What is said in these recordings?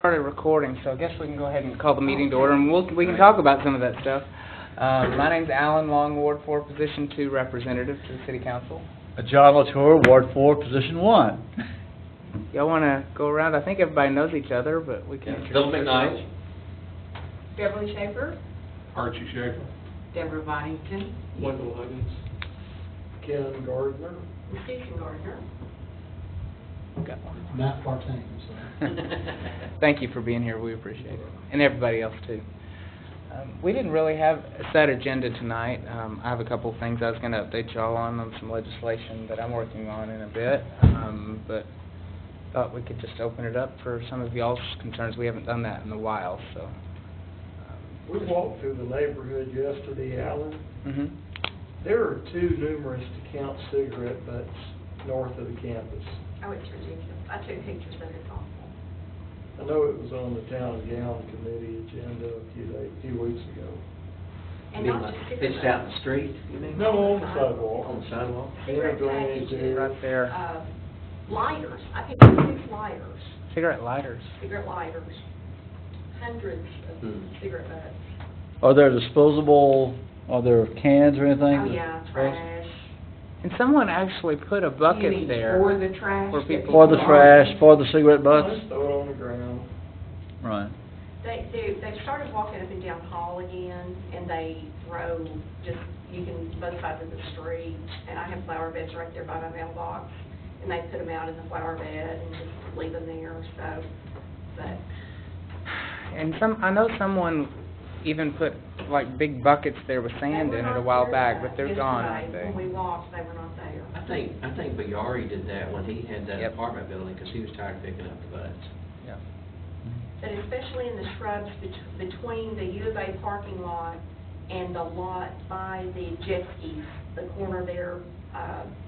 Started recording, so I guess we can go ahead and call the meeting to order, and we can talk about some of that stuff. My name's Alan Long, Ward 4, Position 2 Representative to the City Council. John Latour, Ward 4, Position 1. Y'all want to go around? I think everybody knows each other, but we can... Bill McKnight. Beverly Schaefer. Archie Schaefer. Deborah Boddington. Michael Huggins. Ken Gardner. Susan Gardner. Got one. Matt Partain. Thank you for being here. We appreciate it. And everybody else, too. We didn't really have a set agenda tonight. I have a couple things I was going to update y'all on some legislation that I'm working on in a bit. But thought we could just open it up for some of y'all's concerns. We haven't done that in a while, so. We walked through the neighborhood yesterday, Alan. Mm-hmm. There are too numerous to count cigarette butts north of the campus. Oh, it's ridiculous. I took pictures of it. It's awful. I know it was on the Town and Gown Committee agenda a few weeks ago. And not just cigarette Pitched out in the street, you mean? No, on the sidewalk. On the sidewalk? Cigarette drainage packages, Right there. lighters. I picked up 6 lighters. Cigarette lighters. Cigarette lighters. Hundreds of cigarette butts. Are there disposable, are there cans or anything? Oh, yeah, trash. And someone actually put a bucket You mean there. for the trash? for people- For the trash, for the cigarette butts? Just throw it on the ground. Right. They've started walking up and down Hall again, and they throw you can, both sides of the street, and I have flower beds right there by my mailbox, and they put them out in the flower bed and just leave them there, so, but. And I know someone even put like big buckets there with sand in it a while back, but they're gone, aren't they? When we walked, they were not there. I think Bayari did that when he had that Yep. apartment building, because he was tired of picking up the butts. Yeah. But especially in the shrubs between the U of A parking lot and the lot by the jet skis, the corner there,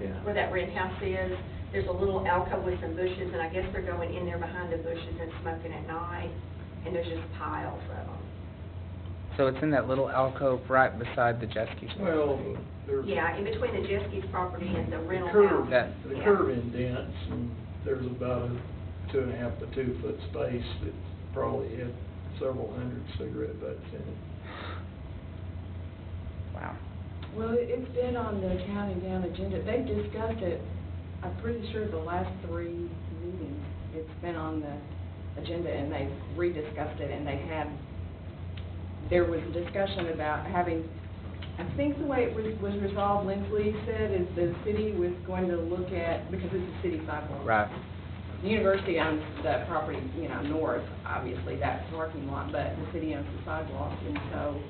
Yeah. where that red house is, there's a little alcove with some bushes, and I guess they're going in there behind the bushes and smoking at night, and there's just piles of them. So it's in that little alcove right beside the jet ski spot. Well, there's Yeah, in between the jet skis property and the the rental curb, house. the Yeah. curb indents, and there's about a 2.5 to 2 foot space that probably had several hundred cigarette butts in it. Wow. Well, it's been on the Town and Gown agenda. They've discussed it, I'm pretty sure the last 3 meetings. It's been on the agenda, and they've rediscussed it, and there was a discussion about having, I think the way it was resolved, Lindsley said, is the city was going to look at, because it's a city sidewalk. Right. The university owns the property, north, obviously, that parking lot, but the city owns the sidewalk, and so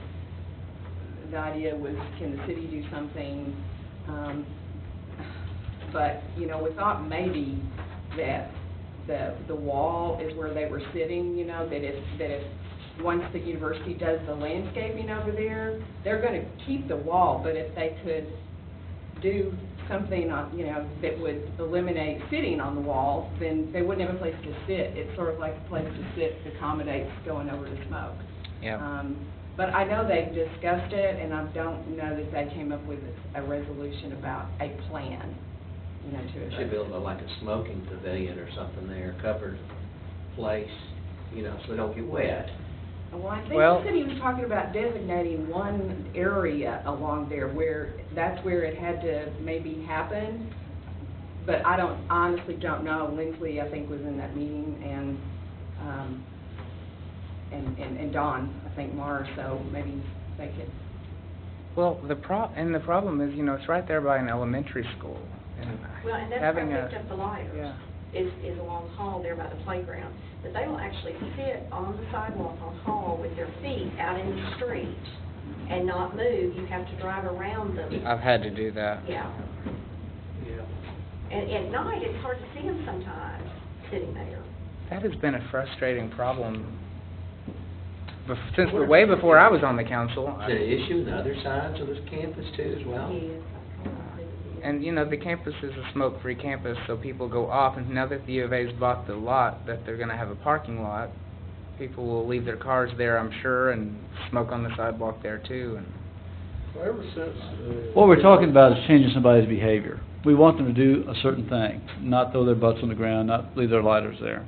the idea was, can the city do something, but, we thought maybe that the wall is where they were sitting, that if once the university does the landscaping over there, they're going to keep the wall, but if they could do something on, that would eliminate sitting on the wall, then they wouldn't have a place to sit. It's sort of like a place to sit that accommodates going over to smoke. Yeah. But I know they've discussed it, and I don't know that they came up with a resolution about a plan, to address Should build like a smoking pavilion or something there, covered place, so they don't get wet. Well, I think Well- the city was talking about designating one area along there where that's where it had to maybe happen, but I honestly don't know. Lindsley, I think, was in that meeting, and Don, I think, Mars, so maybe they could. Well, the problem is, it's right there by an elementary school. And Well, and that's having where I picked up the lighters. Yeah. Is along Hall there by the playground. But they will actually sit on the sidewalk on Hall with their feet out in the street and not move. You have to drive around them. I've had to do that. Yeah. Yeah. And at night, it's hard to see them sometimes sitting there. That has been a frustrating problem since way before I was on the council. Is it an issue on the other sides of this campus too as well? Yes. And, the campus is a smoke-free campus, so people go off, and now that the U of A's bought the lot, that they're going to have a parking lot, people will leave their cars there, I'm sure, and smoke on the sidewalk there, too. And Well, ever since... What we're talking about is changing somebody's behavior. We want them to do a certain thing, not throw their butts on the ground, not leave their lighters there.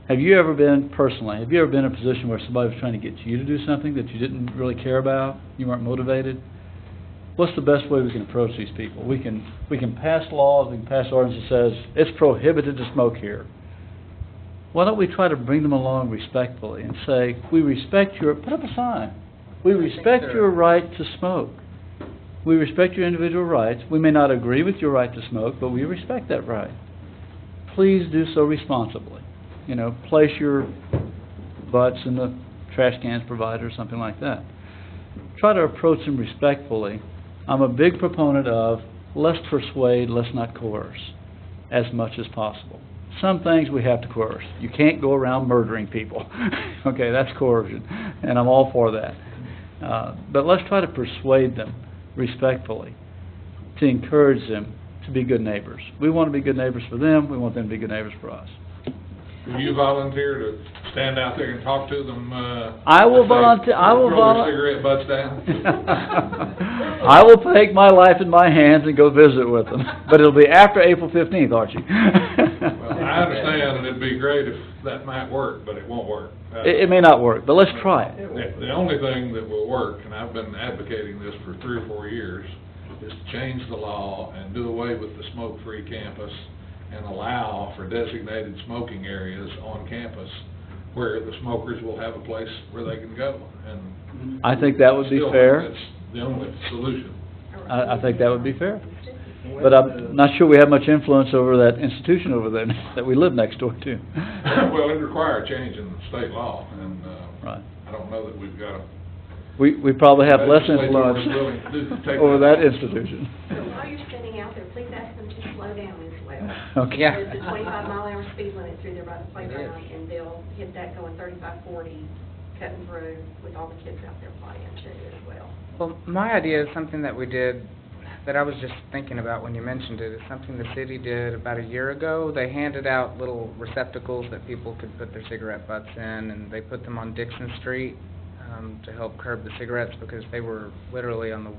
Have you ever been, personally, have you ever been in a position where somebody was trying to get you to do something that you didn't really care about, you weren't motivated? What's the best way we can approach these people? We can pass laws, we can pass ordinances that says, it's prohibited to smoke here. Why don't we try to bring them along respectfully and say, we respect your, put up a sign, we respect your right to smoke. We respect your individual rights. We may not agree with your right to smoke, but we respect that right. Please do so responsibly. You know, place your butts in the trash cans provided or something like that. Try to approach them respectfully. I'm a big proponent of let's persuade, let's not coerce as much as possible. Some things we have to coerce. You can't go around murdering people. Okay, that's coercion, and I'm all for that. But let's try to persuade them respectfully, to encourage them to be good neighbors. We want to be good neighbors for them. We want them to be good neighbors for us. Will you volunteer to stand out there and talk to them? I will volunteer. I will Roll their cigarette butts down. I will take my life in my hands and go visit with them. But it'll be after April 15th, Archie. Well, I understand, and it'd be great if that might work, but it won't work. It may not work, but let's try it. The only thing that will work, and I've been advocating this for 3 or 4 years, is to change the law and do away with the smoke-free campus and allow for designated smoking areas on campus where the smokers will have a place where they can go. And I think that would be still fair. That's the only solution. I think that would be fair. But I'm not sure we have much influence over that institution over there that we live next door to. Well, it'd require a change in state law, and Right. I don't know that we've got a... We probably have less legislature influence willing to take over that on. institution. So while you're standing out there, please ask them to slow down as well. Okay. Yeah. There's a 25-mile-an-hour speed limit through there by the playground, and they'll hit that going 35, 40, cutting through with all the kids out there playing too as well. Well, my idea is something that we did, that I was just thinking about when you mentioned it, is something the city did about a year ago. They handed out little receptacles that people could put their cigarette butts in, and they put them on Dixon Street to help curb the cigarettes, because they were literally on the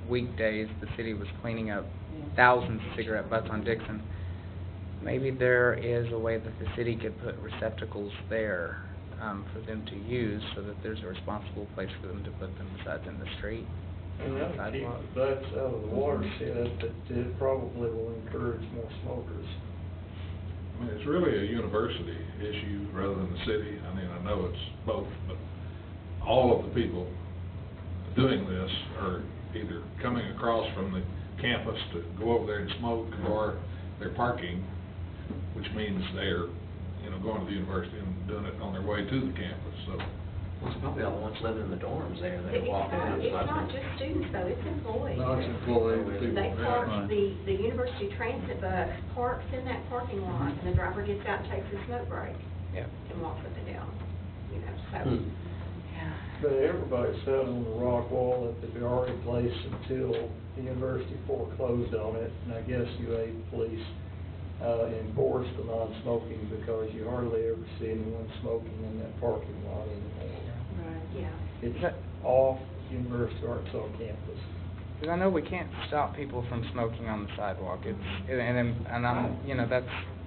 weekdays, the city was cleaning up thousands of cigarette butts on Dixon. Maybe there is a way that the city could put receptacles there for them to use, so that there's a responsible place for them to put them besides in the street. And that would keep the butts out of the watershed, but it probably will encourage more smokers. I mean, it's really a university issue rather than the city. I mean, I know it's both, but all of the people doing this are either coming across from the campus to go over there and smoke, or they're parking, which means they're, going to the university and doing it on their way to the campus, so. Well, it's probably all the ones living in the dorms there, It's they walk in. not just students though, it's employees. No, it's employees, people. They park, Right. the university transit bus parks in that parking lot, and the driver gets out and takes a smoke break Yeah. and walks up and down, so. But everybody sat on the rock wall at the Biari place until the university foreclosed on it, and I guess UA police enforced the non-smoking, because you hardly ever see anyone smoking in that parking lot anymore. Right. Yeah. It's off University of Arkansas campus. Because I know we can't stop people from smoking on the sidewalk. And I'm,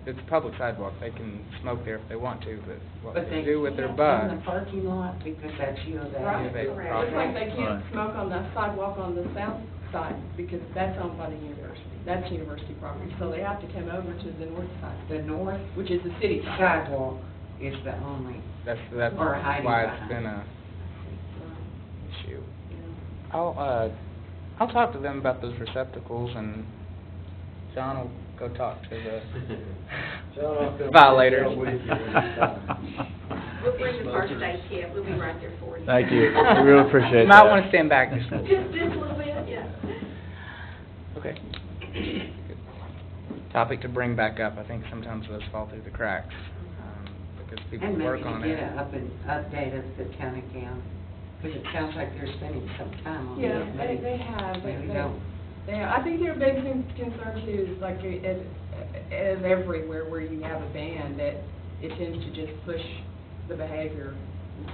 it's a public sidewalk. They can smoke there if they want to, but what But they they do with their can't butts. in the parking lot, because that's U of A. Right, they correct. probably- Just like they can't Right. smoke on the sidewalk on the south side, because that's owned by the university. That's university property, so they have to come over to the north side, The north which is the city side. sidewalk is the only, That's Or hiding why it's behind. been a issue. Yeah. I'll talk to them about those receptacles, and John will go talk to the John, I'll come violators. down with you anytime. We'll bring the first aid kit, we'll be right there for you. Thank you. We really appreciate You that. might want to stand back just a little. Just a little bit, yeah. Okay. Good topic to bring back up. I think sometimes those fall through the cracks, because people and work maybe on to it. get an up and update of the county count, because it sounds like they're spending some time on Yeah, it. they have. Maybe don't. I think their big concern too is like, as everywhere where you have a ban, that it tends to just push the behavior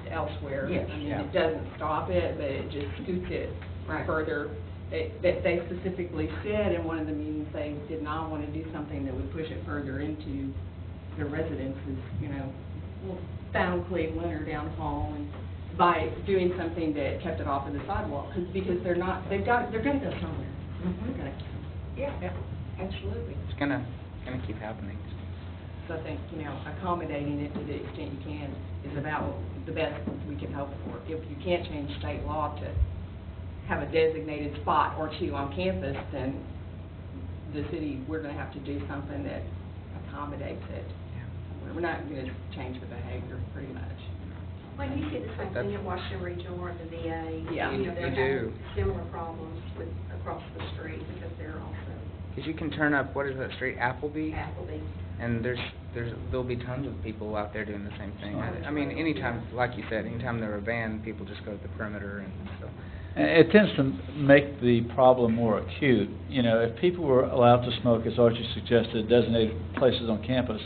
elsewhere. Yes. I mean, Yeah. it doesn't stop it, but it just scoots it Right. further. They specifically said in one of the meetings, they did not want to do something that would push it further into the residences, found Cleveland or down the hall, and by doing something that kept it off of the sidewalk, because they're gonna go somewhere. They're gonna go somewhere. Yeah, absolutely. It's gonna keep happening. So I think, accommodating it to the extent you can is about the best we can hope for. If you can't change state law to have a designated spot or two on campus, then the city, we're gonna have to do something that accommodates it. We're not gonna change the behavior, pretty much. Well, you see the same thing at Washington Regional or the VA. Yeah. You know, they're You do. having similar problems across the street because they're also Because you can turn up, what is that street, Appleby? Appleby. And there'll be tons of people out there doing the same thing. I mean, anytime, like you said, anytime they're a band, people just go to the perimeter and so. And it tends to make the problem more acute. If people were allowed to smoke, as Archie suggested, designated places on campus,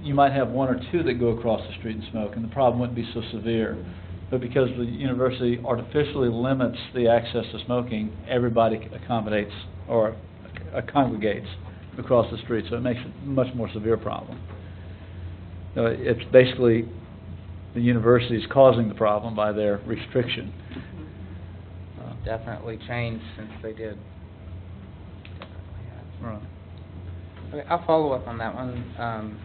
you might have one or two that go across the street and smoke, and the problem wouldn't be so severe. But because the university artificially limits the access to smoking, everybody accommodates or congregates across the street, so it makes it a much more severe problem. It's basically the university is causing the problem by their restriction. Definitely changed since they did. Definitely have. Right. Okay, I'll follow up on that one.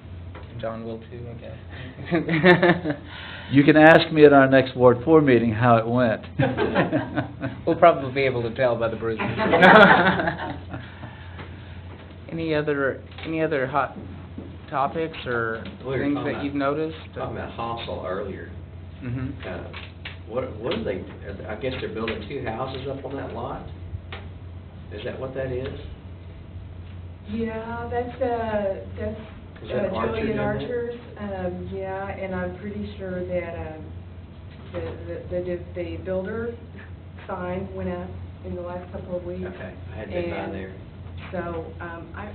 John will too, I guess. You can ask me at our next Ward 4 meeting how it went. We'll probably be able to tell by the bruises. Any other hot topics or We were things talking that you've noticed? Talking about Hostel earlier. Mm-hmm. What are they, I guess they're building two houses up on that lot? Is that what that is? Yeah, that's Is that Archer doing Julian that? Archer's, yeah, and I'm pretty sure that, the builder sign went up in the last couple of weeks. Okay, I hadn't been by And there. So, I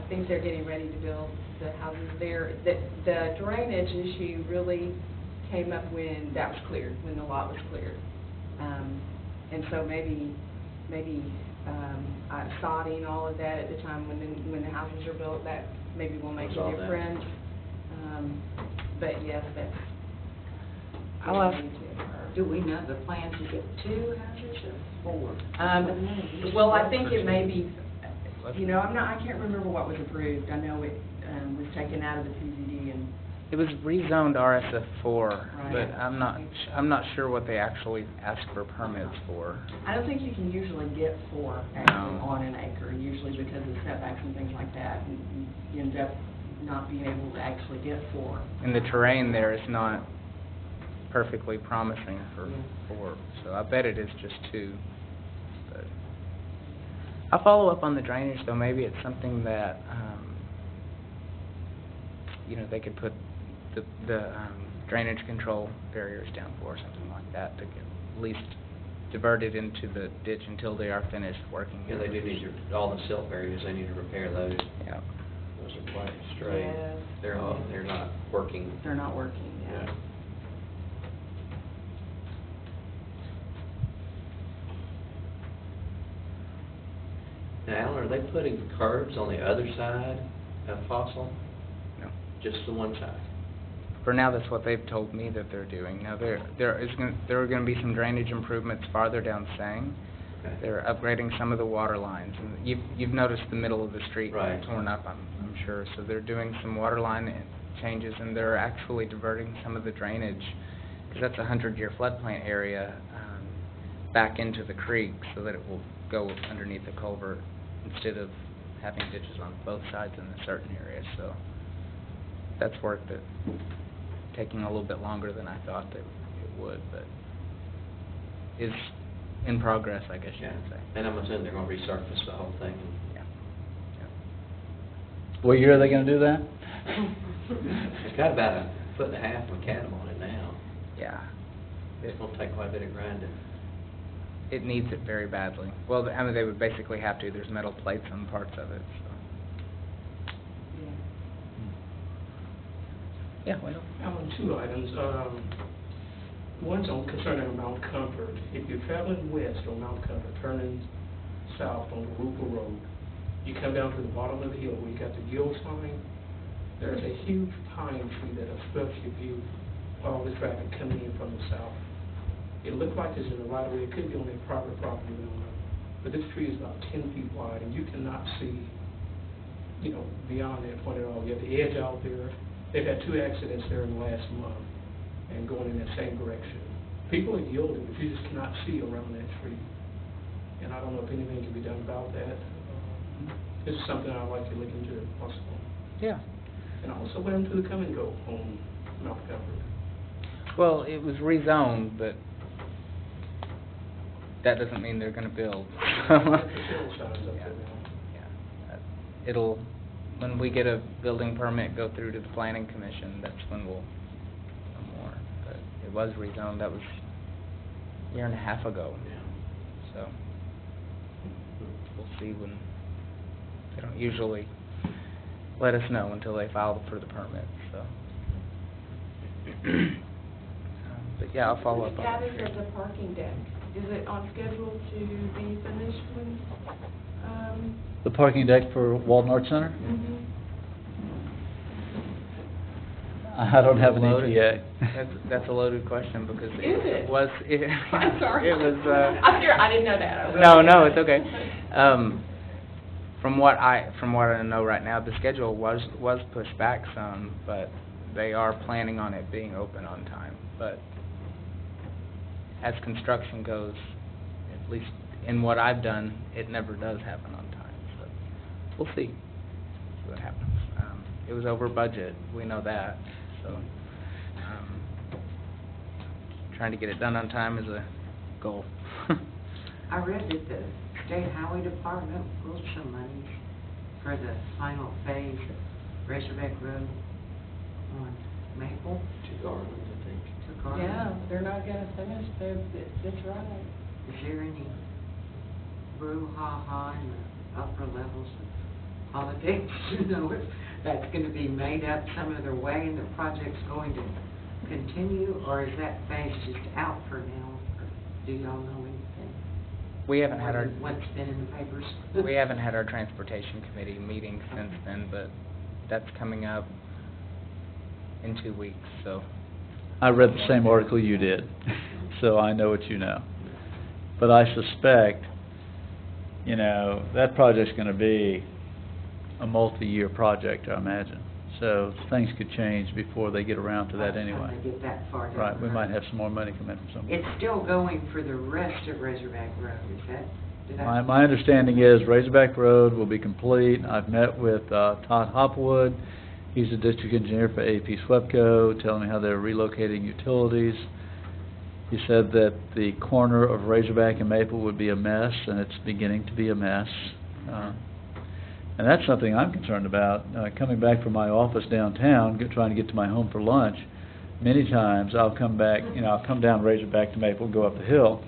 think they're getting ready to build the houses there. The drainage issue really came up when that was cleared, when the lot was cleared. And so maybe sodding, all of that at the time when the houses are built, that maybe will make Resolve a that. difference. But yes, that's. I'll ask- Do we know the plan to get 2 houses or 4? Well, I think it may be, I can't remember what was approved. I know it was taken out of the PZD and. It was rezoned RSF4, Right. but I'm not sure what they actually asked for permits for. I don't think you can usually get 4 actually on an acre, usually because of setbacks and things like that. And you end up not being able to actually get 4. And the terrain there is not perfectly promising for 4, so I bet it is just 2. But I'll follow up on the drainage, though. Maybe it's something that, they could put the drainage control barriers down for, or something like that, to get at least diverted into the ditch until they are finished working. Yeah, they do need all the silt barriers, they need to repair those. Yeah. Those are quite straight. Yes. They're not working. They're not working, yeah. Yeah. Now, Alan, are they putting curbs on the other side of Fossil? No. Just the one side? For now, that's what they've told me that they're doing. Now, there are going to be some drainage improvements farther down Sang. Okay. They're upgrading some of the water lines, and you've noticed the middle of the street Right. torn up, I'm sure. So they're doing some water line changes, and they're actually diverting some of the drainage, because that's a 100-year floodplain area, back into the creek, so that it will go underneath the culvert instead of having ditches on both sides in a certain area. So that's work that taking a little bit longer than I thought that it would, but is in progress, I guess you Yeah. could say. And I'm assuming they're gonna resurface the whole thing. Yeah. What year are they going to do that? It's got about 1.5 foot macadam on it now. Yeah. It's gonna take quite a bit of grinding. It needs it very badly. Well, I mean, they would basically have to. There's metal plates on parts of it, so. Yeah, well. I have 2 items. One's concerning Mount Comfort. If you're traveling west on Mount Comfort, turning south on the Rupert Road, you come down to the bottom of the hill where you got the yield sign. There's a huge pine tree that obstructs your view, all the traffic coming in from the south. It looked like it's in the right of way, it could be on a private property, we don't know. But this tree is about 10 feet wide, and you cannot see, you know, beyond that point at all. You have the edge out there. They've had 2 accidents there in the last month, and going in that same direction. People are yielding, but you just cannot see around that tree. And I don't know if anything can be done about that. This is something I'd like to look into if possible. Yeah. And also what happened to the come and go on Mount Comfort? Well, it was rezoned, but that doesn't mean they're gonna build. That's the field signs up there now. Yeah. It'll, when we get a building permit, go through to the planning commission, that's when we'll know more. But it was rezoned, that was a year and a half ago. So, we'll see when, they don't usually let us know until they file for the permit, so. But yeah, I'll follow up on that. The status of the parking deck, is it on schedule to be finished when, The parking deck for Walden Arts Center? I don't have an Loaded. ETA. That's a loaded question because Is it? was, I'm sorry. it was, I'm sure, I didn't know that. No, it's okay. From what I know right now, the schedule was pushed back some, but they are planning on it being open on time. But as construction goes, at least in what I've done, it never does happen on time. So we'll see what happens. It was over budget, we know that. So trying to get it done on time is a goal. I read that the State Highway Department pulled some money for the final phase of Razorback Road on Maple To Garland, I think. to Garland. Yeah, they're not gonna finish, that's right. Is there any brouhaha in the upper levels of politics? You know, if that's going to be made up some other way and the project's going to continue, or is that phase just out for now? Or do y'all know anything? We haven't had our What's been in the papers? we haven't had our transportation committee meeting since then, but that's coming up in 2 weeks. So I read the same article you did, so I know what you know. But I suspect, you know, that project's going to be a multi-year project, I imagine. So things could change before they get around to that anyway. By the time they get that far down Right, the we road. might have some more money come in from somewhere. It's still going for the rest of Razorback Road, is that? Did I? My understanding is Razorback Road will be complete. I've met with Todd Hopwood. He's the district engineer for AP SWEPCO, telling me how they're relocating utilities. He said that the corner of Razorback and Maple would be a mess, and it's beginning to be a mess. And that's something I'm concerned about. Coming back from my office downtown, trying to get to my home for lunch, many times I'll come back, you know, I'll come down Razorback to Maple, go up the hill.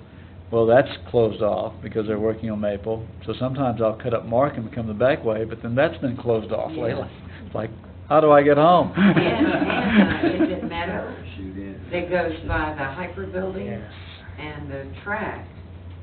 Well, that's closed off because they're working on Maple. So sometimes I'll cut up Markham and come the back way, but then that's been closed off lately. It's like, how do I get home? And is it Meadow that goes by the Hyper Building and the track?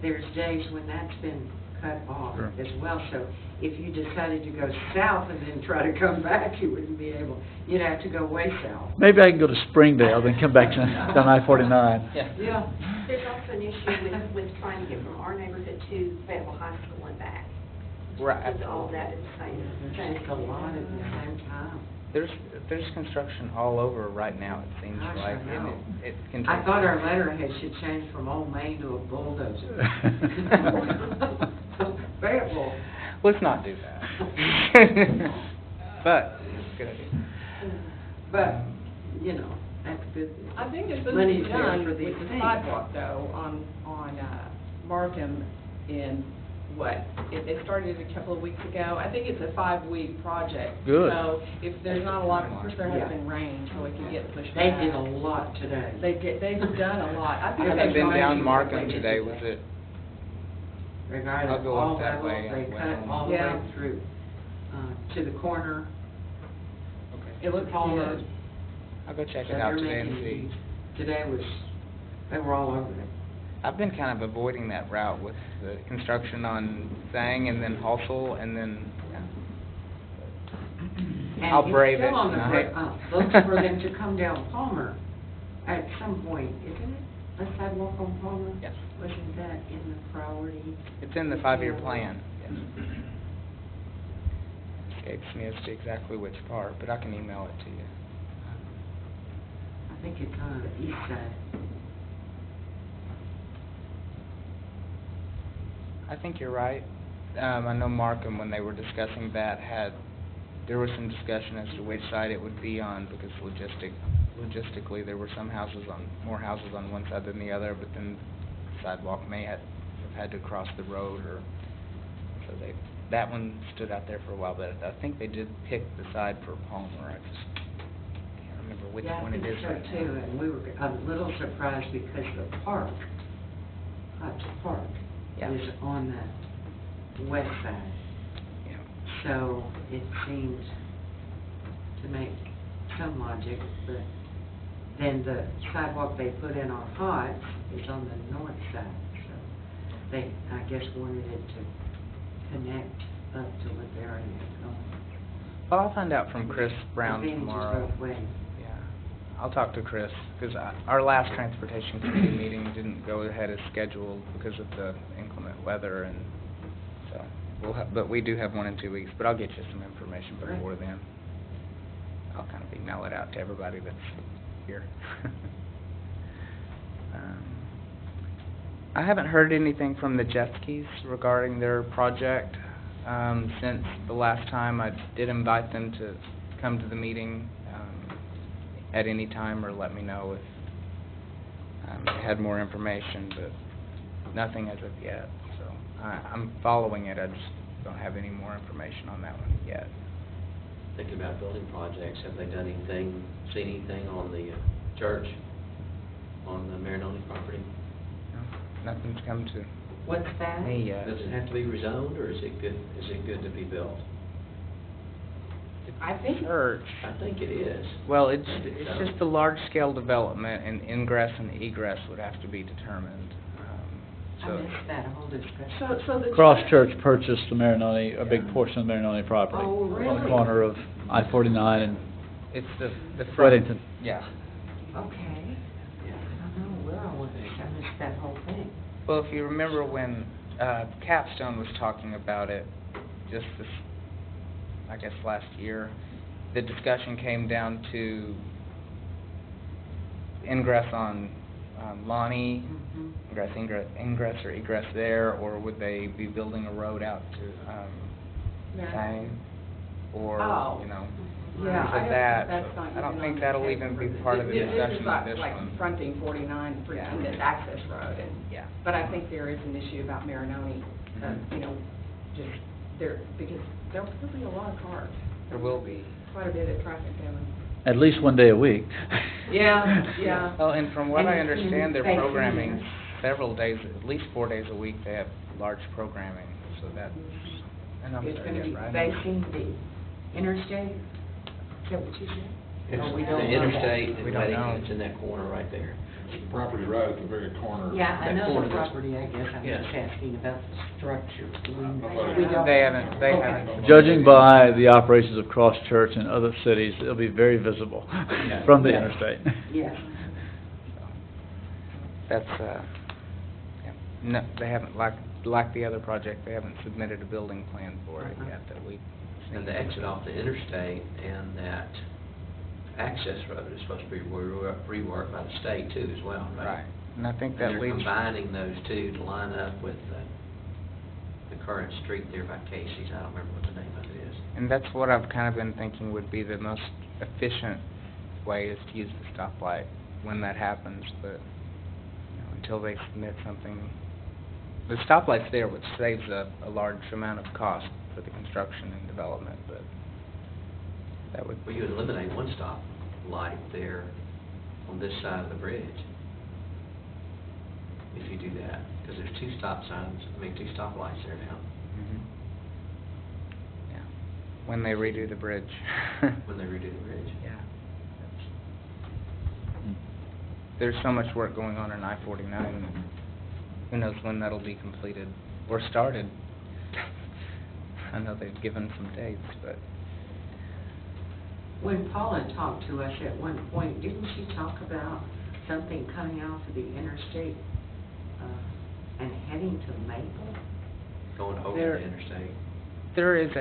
There's days when that's been cut off Sure. as well. So if you decided to go south and then try to come back, you wouldn't be able, you'd have to go way south. Maybe I can go to Springdale, then come back down I-49. yeah. Yeah. There's also an issue with trying to get from our neighborhood to Fayetteville High School and back. Right. Because all that is the same. There's just a lot at the same time. There's construction all over right now, it seems Gosh, like. I know. And it can I take- thought our letterhead should change from Old Main to a bulldozer. Fayetteville. Let's not do that. But, it's good idea. But, you know, that's good. I think it's supposed to be Money's there done for with these the things. sidewalk though, on Markham in, they started it a couple of weeks ago. I think it's a 5-week project. Good. So if there's not a lot, of course there has been rain, so it could get pushed They back. did a lot today. They've done a lot. I I think haven't they've been gone down to- Markham today, was it? Regarding I'll go all up that levels, way on they the way cut home. all the Yeah. way through, to the corner. Okay. It looks Palmer. good. I'll go check So it out they're today and making- see. Today was, they were all over it. I've been kind of avoiding that route with the construction on Thang and then Halsell and then, I'll brave it And it's still on tonight. the books for them to come down Palmer at some point, isn't it? A sidewalk on Palmer? Yes. Wasn't that in the priority? It's in the 5-year plan, yes. Escapes me as to exactly which part, but I can email it to you. I think it's on the east side. I think you're right. I know Markham, when they were discussing that, there was some discussion as to which side it would be on, because logistically, there were more houses on one side than the other, but then the sidewalk may have had to cross the road, or, so that one stood out there for a while, but I think they did pick the side for Palmer. I just can't remember which one it is right Yeah, I think so now. too, and we were a little surprised because the park, Hutch Park, Yeah. is on the west side. Yeah. So it seemed to make some logic, but then the sidewalk they put in on Hutch is on the north side. So they, I guess, wanted it to connect up to what they already had going. Well, I'll find out from Chris Brown Advantages tomorrow. both ways. Yeah, I'll talk to Chris, because our last transportation committee meeting didn't go ahead as scheduled because of the inclement weather, and so but we do have one in 2 weeks, but I'll get you some information before then. I'll kind of email it out to everybody that's here. I haven't heard anything from the jet skis regarding their project since the last time. I did invite them to come to the meeting at any time, or let me know if they had more information, but nothing as of yet. So I'm following it. I just don't have any more information on that one yet. Thinking about building projects, have they done anything, seen anything on the church, on the Marinoni property? No, nothing's come to What's that? me yet. Does it have to be rezoned, or is it good to be built? I think Church. I think it is. Well, it's just the large-scale development, and ingress and egress would have to be determined. I missed that whole discussion. so the Cross Church purchased the Marinoni, a big portion of the Marinoni property. Oh, On the really? corner of I-49 and It's the front. Weddington. Yeah. Okay. I don't know where I was. I missed that whole thing. Well, if you remember when Capstone was talking about it, just this, I guess last year, the discussion came down to ingress on Lonnie, ingress or egress there, or would they be building a road out to Sang, or, Oh. you know, Yeah, things like that. that's So not I don't even think on the that'll table even for be this. part of the This discussion is of like, this like one. fronting 49, fronting this access road, and, Yeah. but I think there is an issue about Marinoni, you know, just there, because there'll be a lot of cars. There will be. Quite a bit of traffic coming. At least one day a week. Yeah, yeah. Well, and from what And I it's in understand, they're Fayetteville. programming several days, at least 4 days a week, they have large programming, so that's, and I'm It's sorry, gonna be yeah, right. facing the interstate? Is that what you said? It's we the don't know that. interstate We and don't know. Weddington, it's in that corner right there. It's the property right at the very corner. Yeah, I That know corner the that's- property, I guess, I'm Yeah. just asking about the structure. Nobody- We don't- They haven't, Okay. Judging by the operations of Cross Church and other cities, it'll be very visible Yeah. from the Yeah. interstate. Yes. That's, yeah. No, they haven't, like the other project, they haven't submitted a building plan for it yet that we've seen. And the exit off the interstate and that access road is supposed to be reworked by the state too as well, right? Right, and I think And that they're leads, combining those two to line up with the current street there by Casey's. I don't remember what the name of it is. and that's what I've kind of been thinking would be the most efficient way, is to use the stoplight when that happens, but, you know, until they submit something. The stoplight's there, which saves a large amount of cost for the construction and development, but that would. Well, you would eliminate one stop light there on this side of the bridge if you do that, because there's two stop signs, two stop lights there now. Mhm. Yeah, when they redo the bridge. When they redo the bridge. Yeah. There's so much work going on in I-49, who knows when that'll be completed or started. I know they've given some dates, but When Paula talked to us at one point, didn't she talk about something coming off of the interstate and heading to Maple? Going over There- the interstate. There is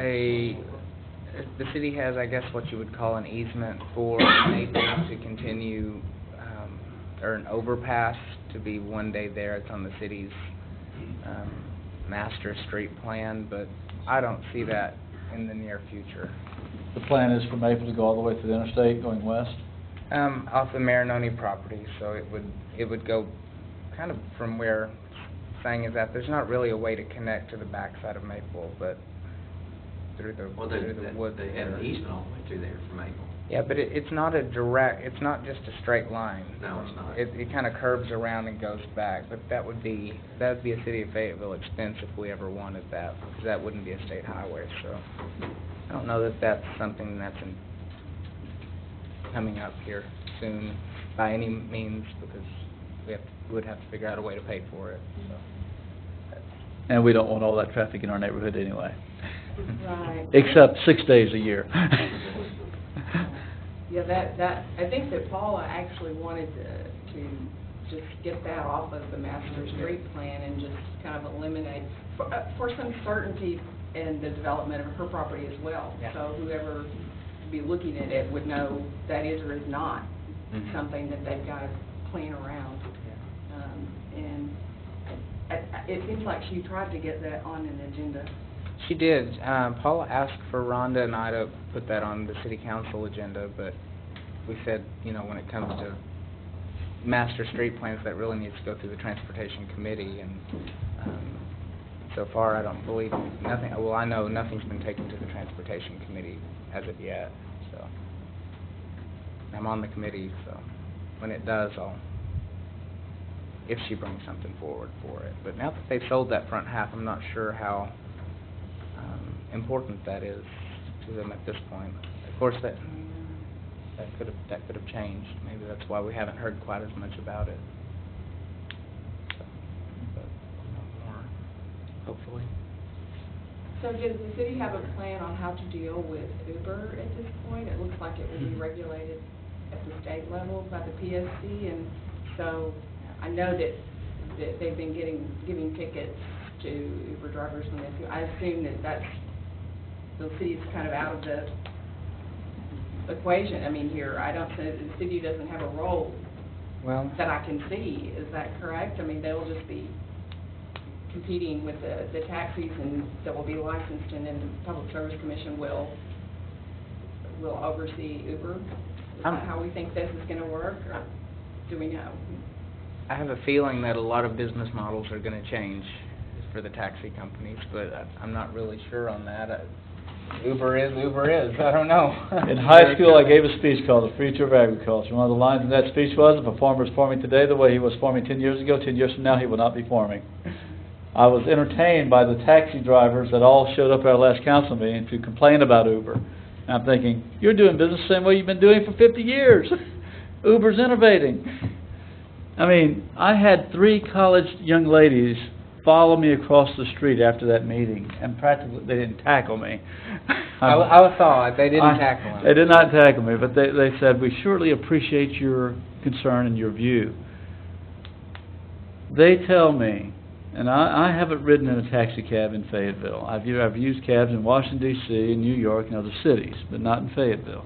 the city has, I guess, what you would call an easement for Maple to continue, or an overpass to be one day there. It's on the city's master street plan, but I don't see that in the near future. The plan is for Maple to go all the way to the interstate going west? Off the Marinoni property, so it would go kind of from where Sang is at. There's not really a way to connect to the backside of Maple, but through the Well, through the woods they have an there. easement all the way through there from Maple. Yeah, but it's not it's not just a straight line. No, it's not. It kind of curves around and goes back, but that would be a City of Fayetteville expense if we ever wanted that, because that wouldn't be a state highway, so I don't know that that's something that's coming up here soon by any means, because we would have to figure out a way to pay for it, so. And we don't want all that traffic in our neighborhood anyway. Right. Except 6 days a year. Yeah, that, I think that Paula actually wanted to just get that off of the master street plan and just kind of eliminate, for some certainty in the development of her property as well. Yeah. So whoever be looking at it would know that is or is not Mhm. something that they've got to plan around. And it seems like she tried to get that on an agenda. She did. Paula asked for Rhonda and I to put that on the city council agenda, but we said, when it comes to master street plans, that really needs to go through the transportation committee, and so far I don't believe nothing, well, I know nothing's been taken to the transportation committee as of yet, so. I'm on the committee, so when it does, if she brings something forward for it. But now that they've sold that front half, I'm not sure how important that is to them at this point. Of course, that could have changed. Maybe that's why we haven't heard quite as much about it. So, but more, hopefully. So does the city have a plan on how to deal with Uber at this point? It looks like it will be regulated at the state level by the PSC, and so I know that they've been giving tickets to Uber drivers when they, I assume that the city's kind of out of the equation. I mean, here, I don't say the city doesn't have a role Well, that I can see. Is that correct? I mean, they'll just be competing with the taxis and that will be licensed, and then the Public Service Commission will oversee Uber? Is that how we think this is going to work, or do we know? I have a feeling that a lot of business models are going to change for the taxi companies, but I'm not really sure on that. Uber is. I don't know. In high school, I gave a speech called The Future of Agriculture. One of the lines in that speech was, if a farmer is farming today the way he was farming 10 years ago, 10 years from now he will not be farming. I was entertained by the taxi drivers that all showed up at our last council meeting to complain about Uber. And I'm thinking, you're doing business the same way you've been doing for 50 years. Uber's innovating. I mean, I had 3 college young ladies follow me across the street after that meeting, and practically they didn't tackle me. I saw it. They didn't tackle him. They did not tackle me, but they said, we surely appreciate your concern and your view. They tell me, and I haven't ridden in a taxi cab in Fayetteville. I've used cabs in Washington, D.C., and New York, and other cities, but not in Fayetteville.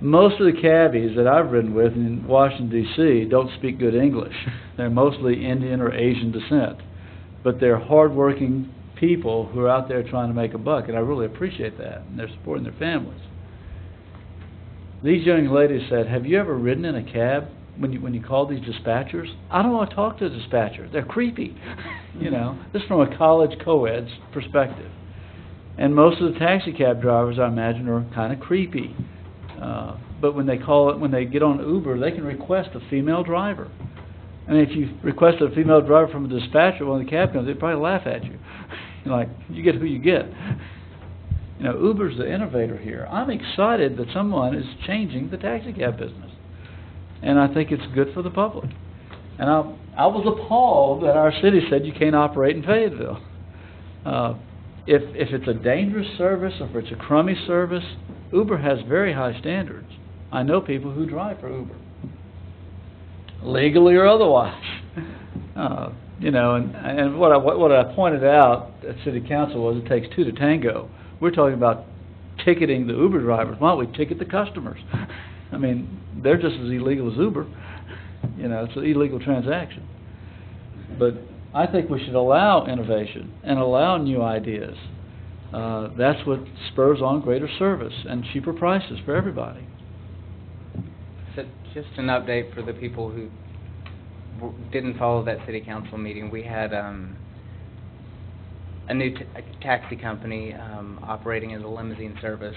Most of the cabbies that I've ridden with in Washington, D.C. don't speak good English. They're mostly Indian or Asian descent. But they're hard-working people who are out there trying to make a buck, and I really appreciate that, and they're supporting their families. These young ladies said, have you ever ridden in a cab when you call these dispatchers? I don't want to talk to a dispatcher. They're creepy. This is from a college co-ed's perspective. And most of the taxi cab drivers, I imagine, are kind of creepy. But when they get on Uber, they can request a female driver. I mean, if you requested a female driver from a dispatcher when the cab comes, they'd probably laugh at you. Like, you get who you get. Uber's the innovator here. I'm excited that someone is changing the taxi cab business. And I think it's good for the public. And I was appalled that our city said you can't operate in Fayetteville. If it's a dangerous service or if it's a crummy service, Uber has very high standards. I know people who drive for Uber, legally or otherwise. You know, and what I pointed out at City Council was it takes two to tango. We're talking about ticketing the Uber drivers. Why don't we ticket the customers? I mean, they're just as illegal as Uber. You know, it's an illegal transaction. But I think we should allow innovation and allow new ideas. That's what spurs on greater service and cheaper prices for everybody. So just an update for the people who didn't follow that city council meeting. We had a new taxi company operating as a limousine service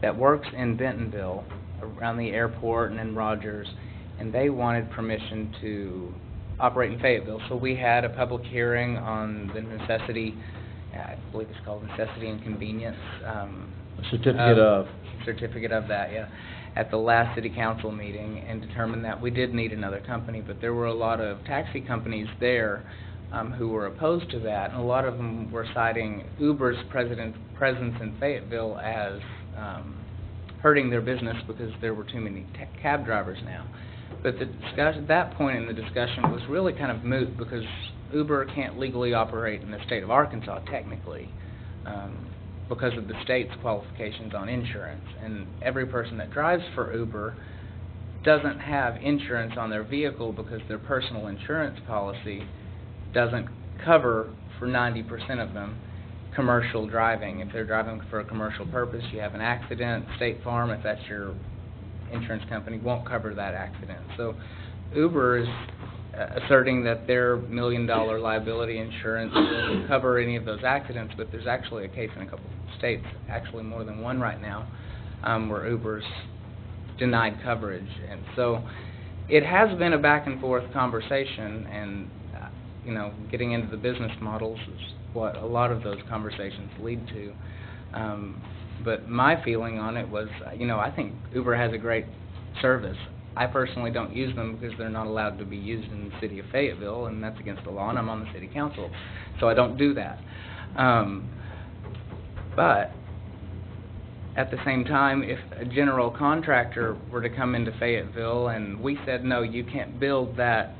that works in Bentonville, around the airport and in Rogers, and they wanted permission to operate in Fayetteville. So we had a public hearing on the necessity, I believe it's called necessity and convenience. Certificate of that, yeah, at the last city council meeting, and determined that we did need another company, but there were a lot of taxi companies there who were opposed to that, and a lot of them were citing Uber's presence in Fayetteville as hurting their business because there were too many cab drivers now. But the discussion, that point in the discussion was really kind of moot because Uber can't legally operate in the state of Arkansas technically because of the state's qualifications on insurance. And every person that drives for Uber doesn't have insurance on their vehicle because their personal insurance policy doesn't cover, for 90% of them, commercial driving. If they're driving for a commercial purpose, you have an accident, State Farm, if that's your insurance company, won't cover that accident. So Uber is asserting that their $1 million liability insurance will cover any of those accidents, but there's actually a case in a couple of states, actually more than one right now, where Uber's denied coverage. And so it has been a back and forth conversation, and you know, getting into the business models is what a lot of those conversations lead to. But my feeling on it was, you know, I think Uber has a great service. I personally don't use them because they're not allowed to be used in the city of Fayetteville, and that's against the law, and I'm on the city council, so I don't do that. But at the same time, if a general contractor were to come into Fayetteville and we said, no, you can't build that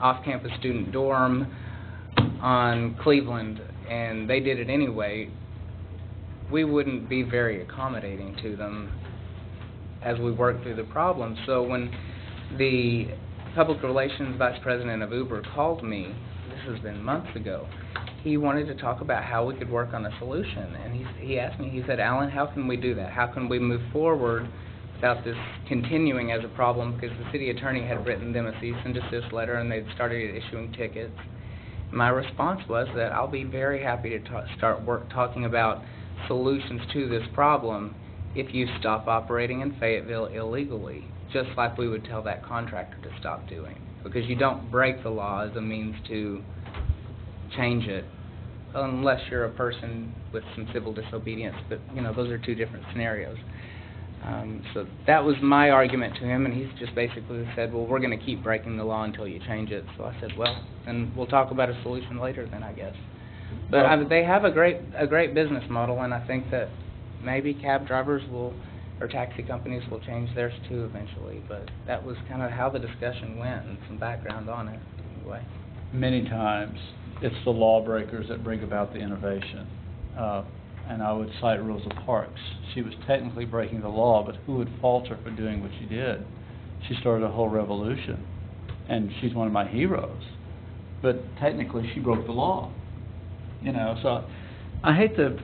off-campus student dorm on Cleveland, and they did it anyway, we wouldn't be very accommodating to them as we work through the problem. So when the public relations vice president of Uber called me, this has been months ago, he wanted to talk about how we could work on a solution. And he asked me, he said, Alan, how can we do that? How can we move forward without this continuing as a problem? Because the city attorney had written them a cease and desist letter, and they'd started issuing tickets. My response was that I'll be very happy to start talking about solutions to this problem if you stop operating in Fayetteville illegally, just like we would tell that contractor to stop doing. Because you don't break the law as a means to change it, unless you're a person with some civil disobedience. But, you know, those are two different scenarios. So that was my argument to him, and he's just basically said, well, we're going to keep breaking the law until you change it. So I said, well, then we'll talk about a solution later then, I guess. But they have a great business model, and I think that maybe cab drivers or taxi companies will change theirs too eventually. But that was kind of how the discussion went, and some background on it anyway. Many times, it's the lawbreakers that bring about the innovation. And I would cite Rosa Parks. She was technically breaking the law, but who would fault her for doing what she did? She started a whole revolution, and she's one of my heroes. But technically, she broke the law. You know, so I hate to,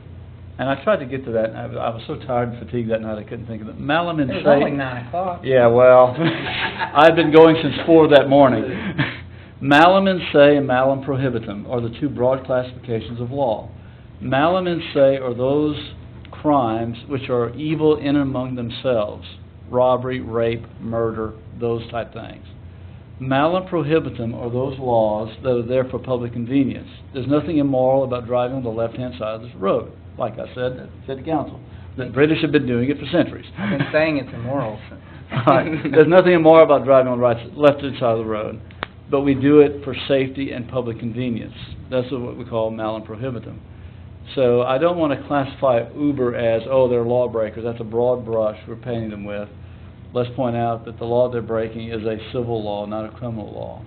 and I tried to get to that, and I was so tired and fatigued that night I couldn't think of it. Malum and It was Satan. only 9 o'clock. Yeah, well, I've been going since 4 that morning. Malum in se and malum prohibitum are the two broad classifications of law. Malum in se are those crimes which are evil in and among themselves. Robbery, rape, murder, those type things. Malum prohibitum are those laws that are there for public convenience. There's nothing immoral about driving on the left-hand side of this road, like I said at City Council. The British have been doing it for centuries. I've been saying it's immoral. Right. There's nothing immoral about driving on the left-hand side of the road, but we do it for safety and public convenience. That's what we call malum prohibitum. So I don't want to classify Uber as, oh, they're lawbreakers. That's a broad brush we're painting them with. Let's point out that the law they're breaking is a civil law, not a criminal law.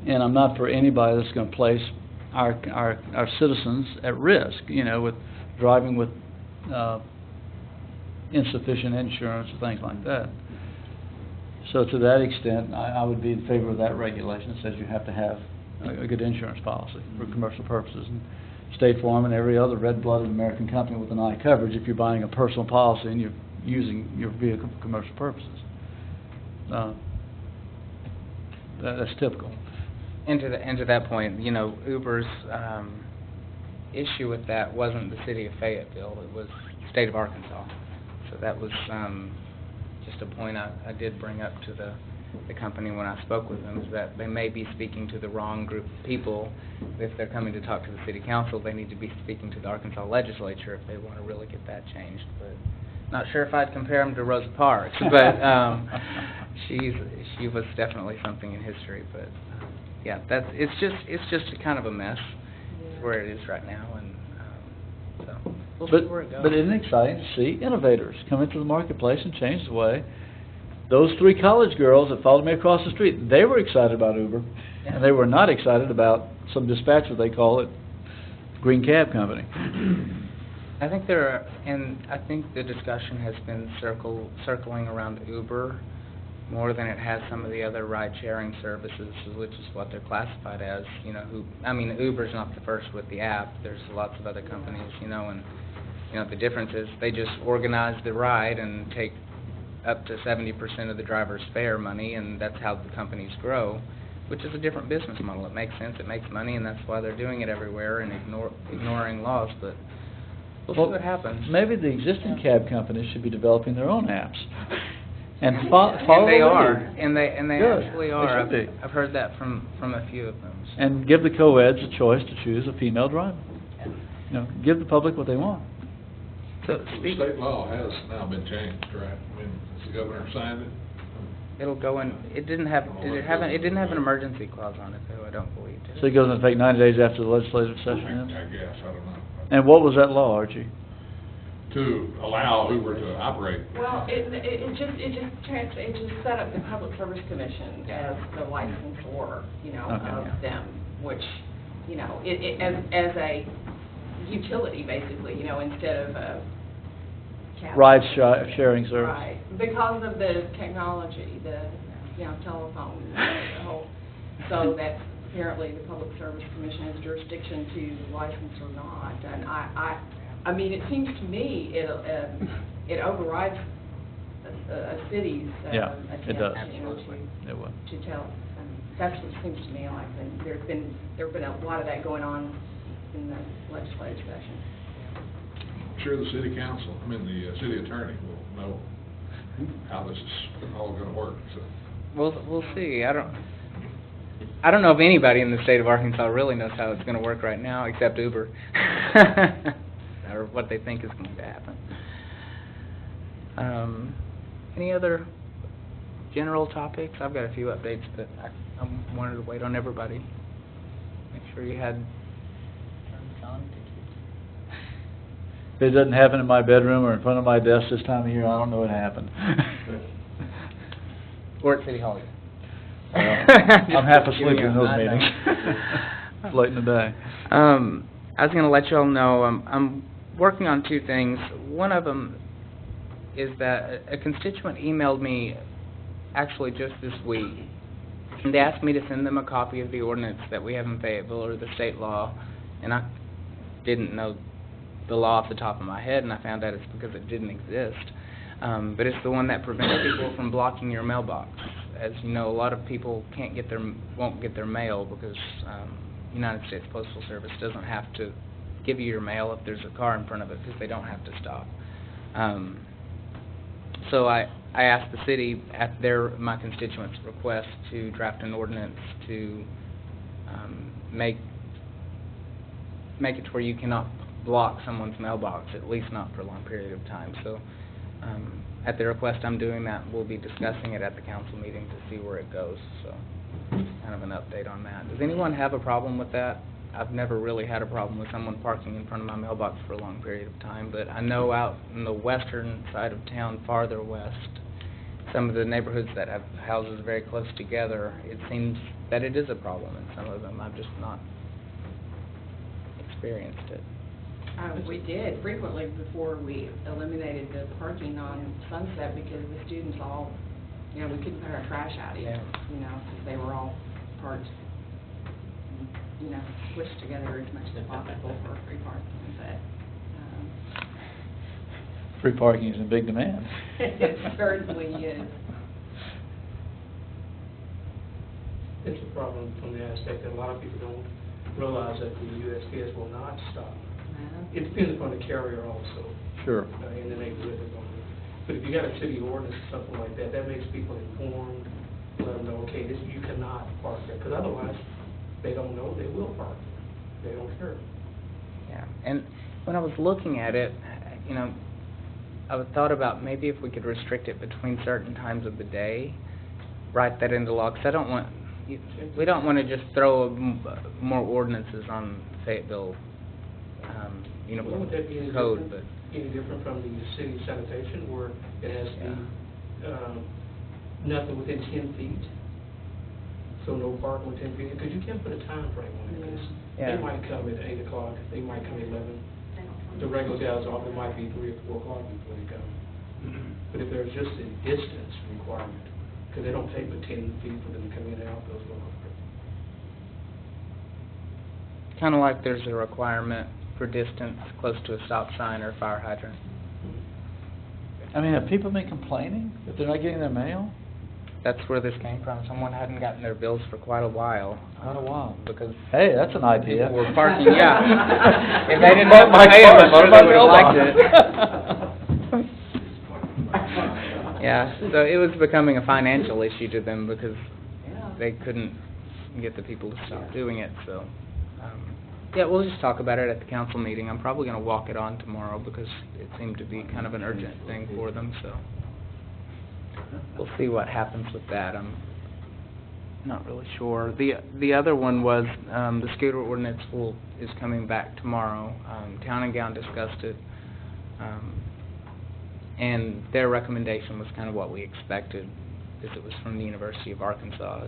And I'm not for anybody that's going to place our citizens at risk, you know, with driving with insufficient insurance and things like that. So to that extent, I would be in favor of that regulation that says you have to have a good insurance policy for commercial purposes. And State Farm and every other red-blooded American company with an eye coverage if you're buying a personal policy and you're using your vehicle for commercial purposes. That's typical. And to that point, you know, Uber's issue with that wasn't the city of Fayetteville, it was the state of Arkansas. So that was just a point I did bring up to the company when I spoke with them, is that they may be speaking to the wrong group of people. If they're coming to talk to the city council, they need to be speaking to the Arkansas legislature if they want to really get that changed. But not sure if I'd compare them to Rosa Parks, but she was definitely something in history. But yeah, it's just kind of a mess where it is right now, and so we'll see where it goes. But isn't it exciting to see innovators come into the marketplace and change the way? Those 3 college girls that followed me across the street, they were excited about Uber, and they were not excited about some dispatcher, they call it, Green Cab Company. I think I think the discussion has been circling around Uber more than it has some of the other ride-sharing services, which is what they're classified as. You know, Uber's not the first with the app. There's lots of other companies, you know, and you know the difference is they just organize the ride and take up to 70% of the driver's fare money, and that's how the companies grow, which is a different business model. It makes sense, it makes money, and that's why they're doing it everywhere and ignoring laws, but we'll see what happens. Maybe the existing cab companies should be developing their own apps. And follow And they the are, lead. and they Good. actually They are. should be. I've heard that from a few of them. So. And give the co-eds a choice to choose a female driver. You know, give the public what they want. So The state law has now been changed, right? I mean, has the governor signed it? it'll go in. It didn't have an emergency clause on it though. I don't believe. Did it? So it goes into effect 90 days after the legislative session ends? I guess, I don't know. And what was that law, Archie? To allow Uber to operate. Well, it just set up the Public Service Commission as the licensor, you know, Okay. of them, which, you know, as a utility, basically, you know, instead of a cab. Sharing service. Right, because of the technology, you know, telephone, the whole, so that apparently the Public Service Commission has jurisdiction to license or not, and I mean, it seems to me it overrides a city's Yeah, attempt, it does. you know, It would. to tell. That's what it seems to me like. And there have been a lot of that going on in the legislative session. I'm sure the city council, the city attorney will know how this is all gonna work, so. We'll see. I don't know if anybody in the state of Arkansas really knows how it's going to work right now, except Uber, or what they think is going to happen. Any other general topics? I've got a few updates, but I wanted to wait on everybody. Make sure you had turns on. If it doesn't happen in my bedroom or in front of my desk this time of year, I don't know what happened. Or at City Hall. Well, I'm half asleep in those meetings. It's late in the day. I was going to let you all know I'm working on 2 things. One of them is that a constituent emailed me actually just this week, and they asked me to send them a copy of the ordinance that we have in Fayetteville, or the state law, and I didn't know the law off the top of my head, and I found out it's because it didn't exist. But it's the one that prevents people from blocking your mailbox. As you know, a lot of people won't get their mail because United States Postal Service doesn't have to give you your mail if there's a car in front of it because they don't have to stop. So I asked the city at my constituents' request to draft an ordinance to make it to where you cannot block someone's mailbox, at least not for a long period of time. So at the request I'm doing that, we'll be discussing it at the council meeting to see where it goes. So kind of an update on that. Does anyone have a problem with that? I've never really had a problem with someone parking in front of my mailbox for a long period of time, but I know out in the western side of town, farther west, some of the neighborhoods that have houses very close together, it seems that it is a problem in some of them. I've just not experienced it. We did frequently before we eliminated the parking on Sunset because the students all, you know, we couldn't put our trash out either, Yeah. you know, because they were all parked, you know, squished together as much as possible for free parking, but, Free parking is in big demand. it certainly is. It's a problem from the aspect that a lot of people don't realize that the USPS will not stop. It depends upon the carrier also. Sure. In the neighborhood they're going. But if you got a city ordinance or something like that, that makes people informed, let them know, okay, this, you cannot park there, because otherwise, they don't know, they will park there. They don't care. Yeah, and when I was looking at it, you know, I thought about maybe if we could restrict it between certain times of the day, write that into law, 'cause I don't want, we don't want to just throw more ordinances on Fayetteville, Well, would that be any code, different, any different from the city sanitation, where it has to be, nothing within 10 feet? So no parking within 10 feet, because you can't put a time frame on it, because Yeah. they might come at 8 o'clock, they might come at 11. They don't come. The regular guys off, it might be 3 or 4 o'clock before they come. But if there's just a distance requirement, because they don't take but 10 feet for them to come in and out those doors. kind of like there's a requirement for distance close to a stop sign or fire hydrant. I mean, have people been complaining that they're not getting their mail? That's where this came from. Someone hadn't gotten their bills for quite a while. Quite a while. Because Hey, that's an idea. people were parking, yeah. If they didn't Park have my to pay them, car, I'm sure park they my would have liked mailbox. it. Yeah, so it was becoming a financial issue to them because they couldn't get the people to stop doing it, so. Yeah, we'll just talk about it at the council meeting. I'm probably gonna walk it on tomorrow because it seemed to be kind of an urgent thing for them, so. We'll see what happens with that. I'm not really sure. The other one was, the scooter ordinance is coming back tomorrow. Town and Gown discussed it, and their recommendation was kind of what we expected, because it was from the University of Arkansas,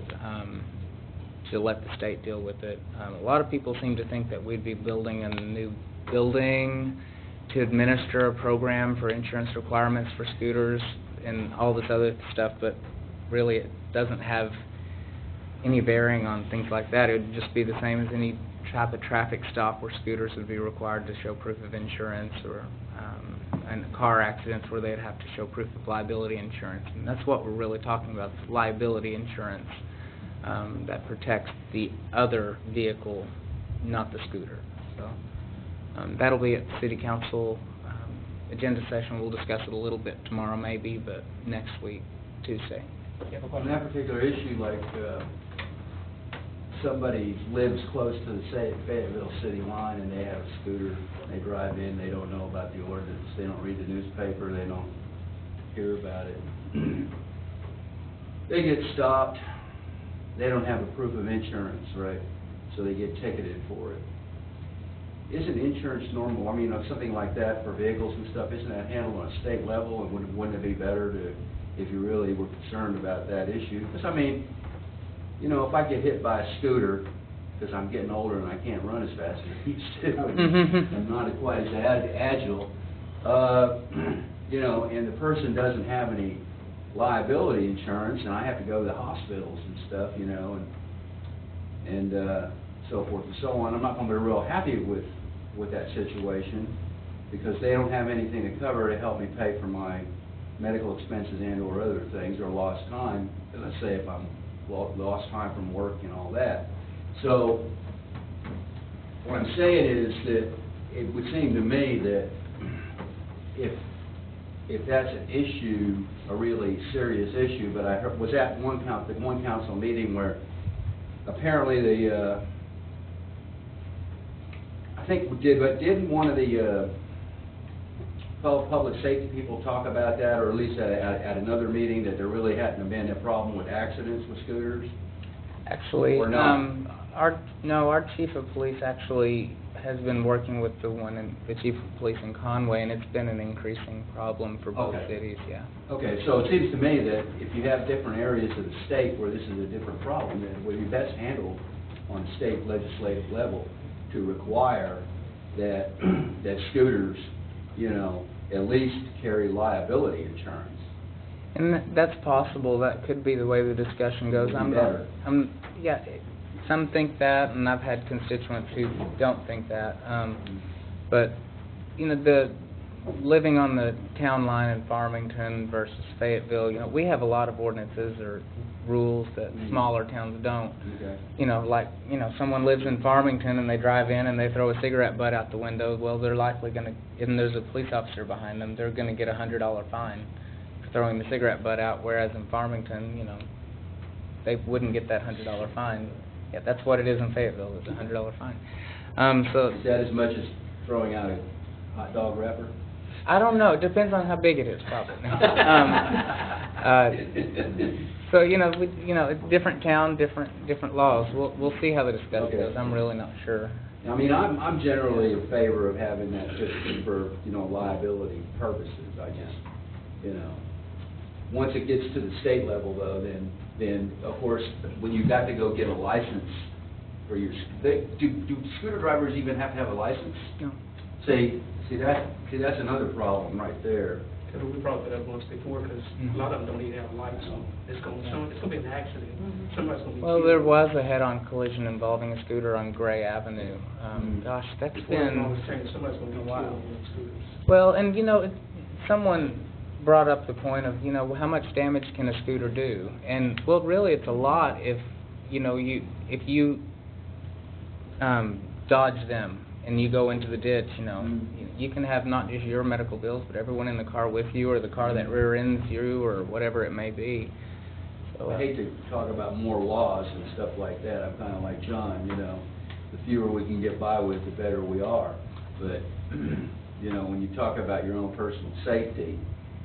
to let the state deal with it. A lot of people seem to think that we'd be building a new building to administer a program for insurance requirements for scooters and all this other stuff, but really it doesn't have any bearing on things like that. It would just be the same as any type of traffic stop where scooters would be required to show proof of insurance, or and car accidents where they'd have to show proof of liability insurance. And that's what we're really talking about, is liability insurance that protects the other vehicle, not the scooter. So that'll be at the city council agenda session. We'll discuss it a little bit tomorrow maybe, but next week, Tuesday. On that particular issue, like, somebody lives close to the Fayetteville city line and they have a scooter, they drive in, they don't know about the ordinance, they don't read the newspaper, they don't hear about it. They get stopped, they don't have a proof of insurance, right? So they get ticketed for it. Isn't insurance normal? I mean, something like that for vehicles and stuff, isn't that handled on a state level? And wouldn't it be better to, if you really were concerned about that issue? Because, I mean, you know, if I get hit by a scooter, because I'm getting older and I can't run as fast as I used to, I'm not quite as agile, you know, and the person doesn't have any liability insurance, and I have to go to the hospitals and stuff, you know, and so forth and so on. I'm not going to be real happy with that situation, because they don't have anything to cover to help me pay for my medical expenses and or other things, or lost time. Let's say if I'm lost time from work and all that. So what I'm saying is that it would seem to me that if that's an issue, a really serious issue, but I was at one council meeting where apparently the I think didn't one of the fellow public safety people talk about that, or at least at another meeting, that there really hadn't been a problem with accidents with scooters? Actually, Or not? our chief of police actually has been working with the chief of police in Conway, and it's been an increasing problem for both Okay. cities, yeah. Okay, so it seems to me that if you have different areas of the state where this is a different problem, then it would be best handled on state legislative level to require that, that scooters, at least carry liability insurance. And that's possible, that could be the way the discussion goes. Would be better. Yeah, some think that, and I've had constituents who don't think that. But, living on the town line in Farmington versus Fayetteville, we have a lot of ordinances or rules that smaller towns don't. Okay. Someone lives in Farmington and they drive in and they throw a cigarette butt out the window, well, they're likely gonna, and there's a police officer behind them, they're gonna get a $100 fine for throwing the cigarette butt out, whereas in Farmington, they wouldn't get that $100 fine. Yeah, that's what it is in Fayetteville, it's a $100 fine. Is that as much as throwing out a hot dog wrapper? I don't know, it depends on how big it is, probably. So, different town, different laws. We'll see how the discussion Okay. goes. I'm really not sure. I mean, I'm generally in favor of having that system for, liability purposes, I just, Once it gets to the state level though, then of course, when you've got to go get a license for your, do scooter drivers even have to have a license? No. See, that's another problem right there. Because we brought that up once before, because a lot of them don't even have lights on. It's gonna be an accident. Somebody's gonna be Well, killed. there was a head-on collision involving a scooter on Gray Avenue. Gosh, that's Before the law was been... changed, somebody's gonna be a killed while. on those scooters. Well, and someone brought up the point of, how much damage can a scooter do? And, well, really, it's a lot if, if you dodge them and you go into the ditch, you can have not just your medical bills, but everyone in the car with you, or the car that rear ends you, or whatever it may be. So, I hate to talk about more laws and stuff like that. I'm kind of like John, the fewer we can get by with, the better we are. But, when you talk about your own personal safety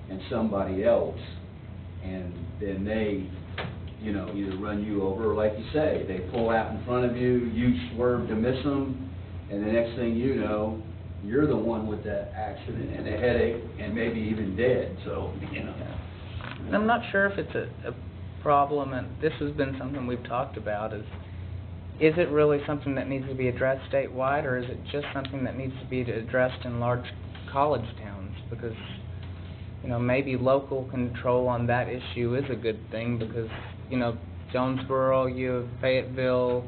and somebody else, and then they, either run you over, or like you say, they pull out in front of you, you swerve to miss them, and the next thing you know, you're the one with that accident and a headache and maybe even dead, so, And I'm not sure if it's a problem, and this has been something we've talked about, is it really something that needs to be addressed statewide, or is it just something that needs to be addressed in large college towns? Because, maybe local control on that issue is a good thing, because, Jonesboro, you have Fayetteville,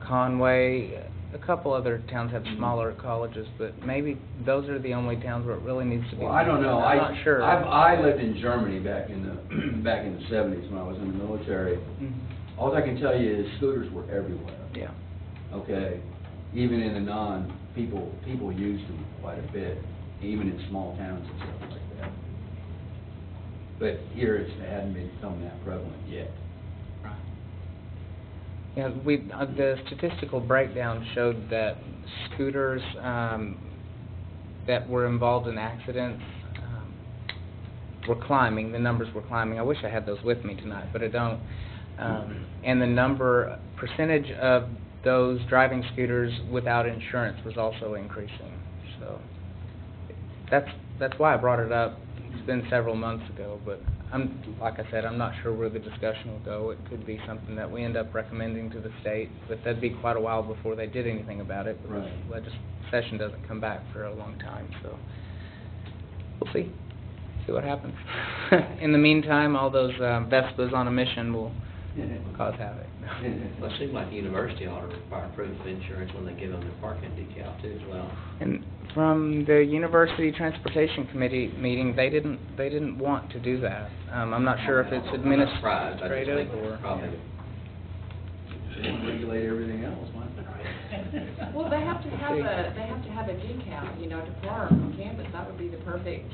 Conway, a couple other towns have smaller colleges, but maybe those are the only towns where it really needs to be. Well, I don't know. I'm not sure. I lived in Germany back in the back in the 70s when I was in the military. All I can tell you is scooters were everywhere. Yeah. Okay, even in the people used them quite a bit, even in small towns and stuff like that. But here it hadn't become that prevalent yet. Yeah, the statistical breakdown showed that scooters that were involved in accidents were climbing. The numbers were climbing. I wish I had those with me tonight, but I don't. And the percentage of those driving scooters without insurance was also increasing. So that's why I brought it up. It's been several months ago, but like I said, I'm not sure where the discussion will go. It could be something that we end up recommending to the state, but that'd be quite a while before they did anything about it. Because legislation doesn't come back for a long time, so we'll see what happens. In the meantime, all those Vespas on a mission will cause havoc. Well, it seems like the university ought to require proof of insurance when they give them their parking decal too as well. And from the University Transportation Committee meeting, they didn't want to do that. I'm not sure if it's I'm not surprised. I just administrative think or... probably. Regulate everything else, might Well, they have to have a decal, to park on campus. That would be the perfect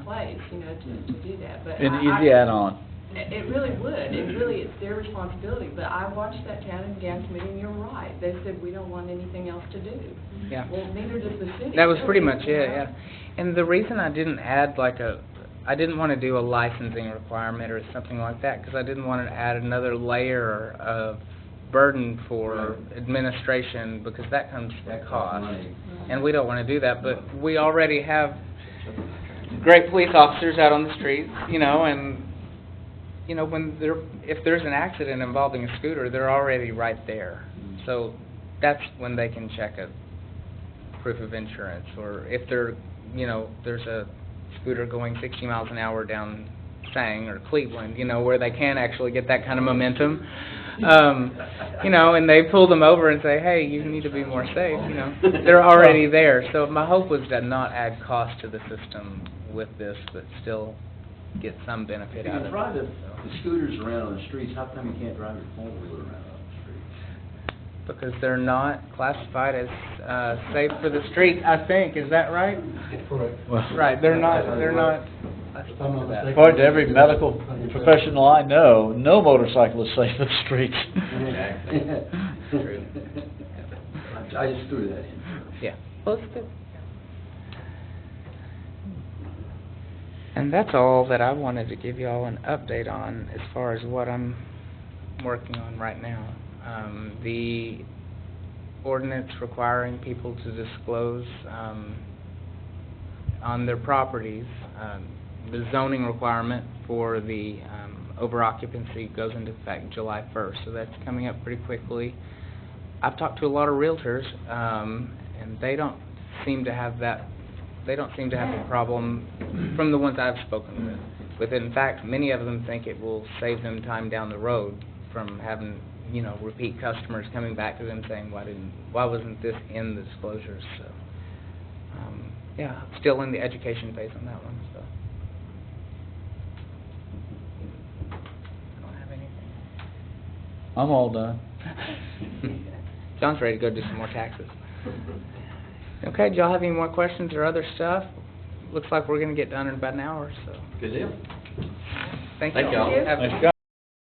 place, to do that. But An easy add-on. It really would. It's their responsibility. But I watched that town and gas committee, and you're right. They said, we don't want anything else to do. Yeah. Well, neither does the city. That was pretty much it, yeah. And the reason I didn't add I didn't want to do a licensing requirement or something like that, because I didn't want to add another layer of burden for administration, because that comes That at costs cost. money. And we don't want to do that, but we already have great police officers out on the streets, and, if there's an accident involving a scooter, they're already right there. So that's when they can check a proof of insurance, or if there's a scooter going 60 miles an hour down Sang or Cleveland, where they can actually get that kind of momentum, and they pull them over and say, hey, you need to be more safe, they're already there. So my hope was to not add cost to the system with this, but still get some benefit If out you of drive it. the scooters around on the streets, how come you can't drive your four-wheeler around on the streets? Because they're not classified as safe for the street, I think. Is that right? Correct. Right, they're not. According to every medical professional I know, no motorcycle is safe in the streets. Exactly. True. I just threw that in. Yeah, well, it's good. And that's all that I wanted to give you all an update on as far as what I'm working on right now. The ordinance requiring people to disclose on their properties, the zoning requirement for the over-occupancy goes into effect July 1st, so that's coming up pretty quickly. I've talked to a lot of realtors, and they don't seem to have a problem from the ones I've spoken with. In fact, many of them think it will save them time down the road from having, repeat customers coming back to them saying, why wasn't this in the disclosures? So, yeah, still in the education phase on that one, so. I don't have anything. I'm all done. John's ready to go do some more taxes. Okay, do y'all have any more questions or other stuff? Looks like we're gonna get done in about an hour, so. Good deal. Thank Thank y'all. y'all. Have- Thanks, guys.